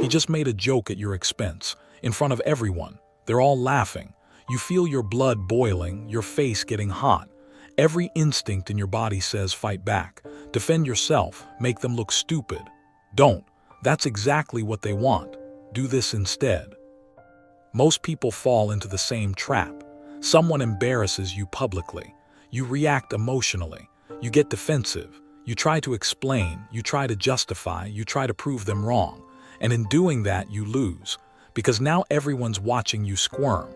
He just made a joke at your expense, in front of everyone. They're all laughing. You feel your blood boiling, your face getting hot. Every instinct in your body says fight back. Defend yourself, make them look stupid. Don't. That's exactly what they want. Do this instead. Most people fall into the same trap. Someone embarrasses you publicly. You react emotionally. You get defensive. You try to explain. You try to justify. You try to prove them wrong. And in doing that, you lose. Because now everyone's watching you squirm.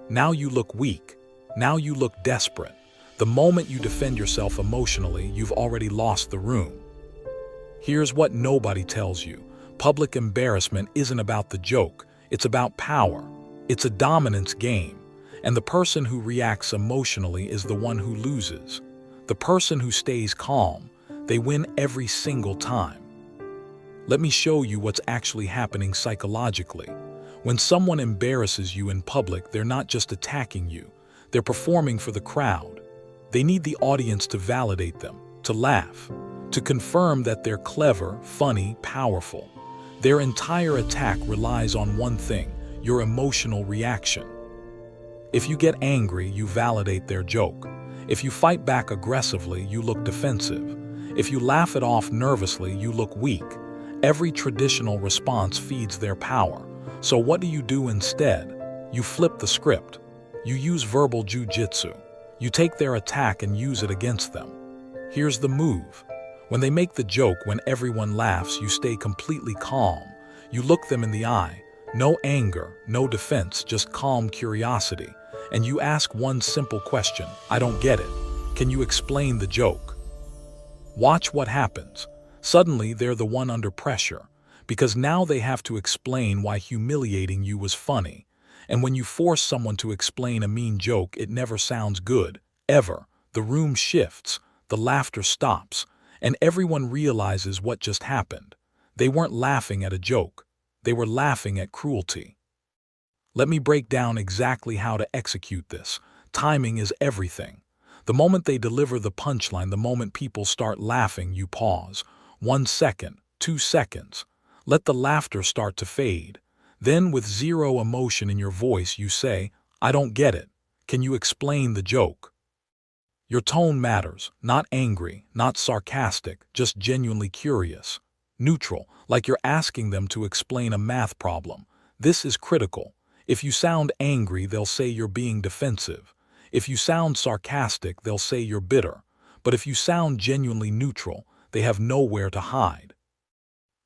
Now you look weak. Now you look desperate. The moment you defend yourself emotionally, you've already lost the room. Here's what nobody tells you. Public embarrassment isn't about the joke. It's about power. It's a dominance game. And the person who reacts emotionally is the one who loses. The person who stays calm, they win every single time. Let me show you what's actually happening psychologically. When someone embarrasses you in public, they're not just attacking you. They're performing for the crowd. They need the audience to validate them, to laugh, to confirm that they're clever, funny, powerful. Their entire attack relies on one thing: your emotional reaction. If you get angry, you validate their joke. If you fight back aggressively, you look defensive. If you laugh it off nervously, you look weak. Every traditional response feeds their power. So what do you do instead? You flip the script. You use verbal jujitsu. You take their attack and use it against them. Here's the move. When they make the joke, when everyone laughs, you stay completely calm. You look them in the eye. No anger, no defense, just calm curiosity. And you ask one simple question: I don't get it. Can you explain the joke? Watch what happens. Suddenly, they're the one under pressure, because now they have to explain why humiliating you was funny. And when you force someone to explain a mean joke, it never sounds good, ever. The room shifts, the laughter stops, and everyone realizes what just happened. They weren't laughing at a joke. They were laughing at cruelty. Let me break down exactly how to execute this. Timing is everything. The moment they deliver the punchline, the moment people start laughing, you pause. 1 second, 2 seconds. Let the laughter start to fade. Then, with zero emotion in your voice, you say, I don't get it. Can you explain the joke? Your tone matters. Not angry, not sarcastic, just genuinely curious. Neutral, like you're asking them to explain a math problem. This is critical. If you sound angry, they'll say you're being defensive. If you sound sarcastic, they'll say you're bitter. But if you sound genuinely neutral, they have nowhere to hide.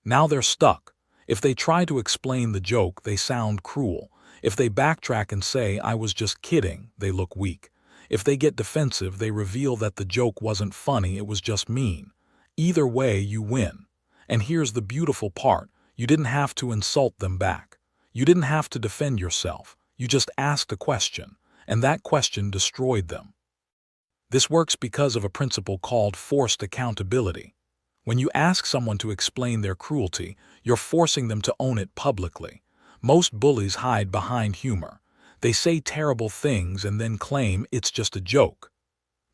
Now they're stuck. If they try to explain the joke, they sound cruel. If they backtrack and say, I was just kidding, they look weak. If they get defensive, they reveal that the joke wasn't funny, it was just mean. Either way, you win. And here's the beautiful part. You didn't have to insult them back. You didn't have to defend yourself. You just asked a question, and that question destroyed them. This works because of a principle called forced accountability. When you ask someone to explain their cruelty, you're forcing them to own it publicly. Most bullies hide behind humor. They say terrible things and then claim it's just a joke.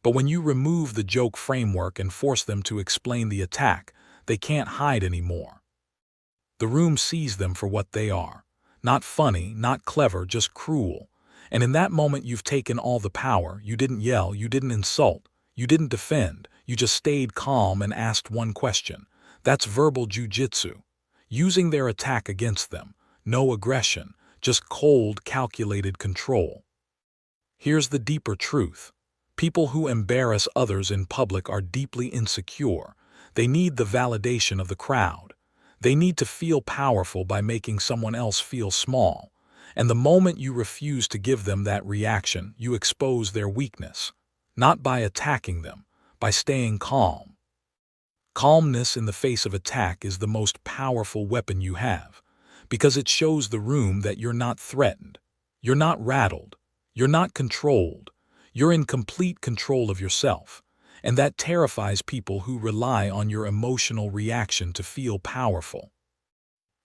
But when you remove the joke framework and force them to explain the attack, they can't hide anymore. The room sees them for what they are. Not funny, not clever, just cruel. And in that moment, you've taken all the power. You didn't yell, you didn't insult, you didn't defend. You just stayed calm and asked one question. That's verbal jujitsu. Using their attack against them. No aggression, just cold, calculated control. Here's the deeper truth. People who embarrass others in public are deeply insecure. They need the validation of the crowd. They need to feel powerful by making someone else feel small. And the moment you refuse to give them that reaction, you expose their weakness. Not by attacking them, by staying calm. Calmness in the face of attack is the most powerful weapon you have, because it shows the room that you're not threatened, you're not rattled, you're not controlled, you're in complete control of yourself, and that terrifies people who rely on your emotional reaction to feel powerful.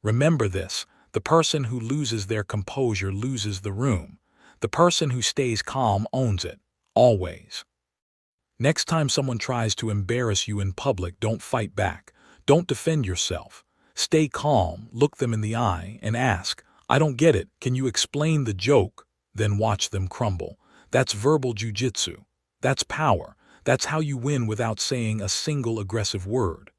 Remember this, the person who loses their composure loses the room. The person who stays calm owns it, always. Next time someone tries to embarrass you in public, don't fight back. Don't defend yourself. Stay calm, look them in the eye, and ask, "I don't get it, can you explain the joke?" Then watch them crumble. That's verbal jujitsu. That's power. That's how you win without saying a single aggressive word.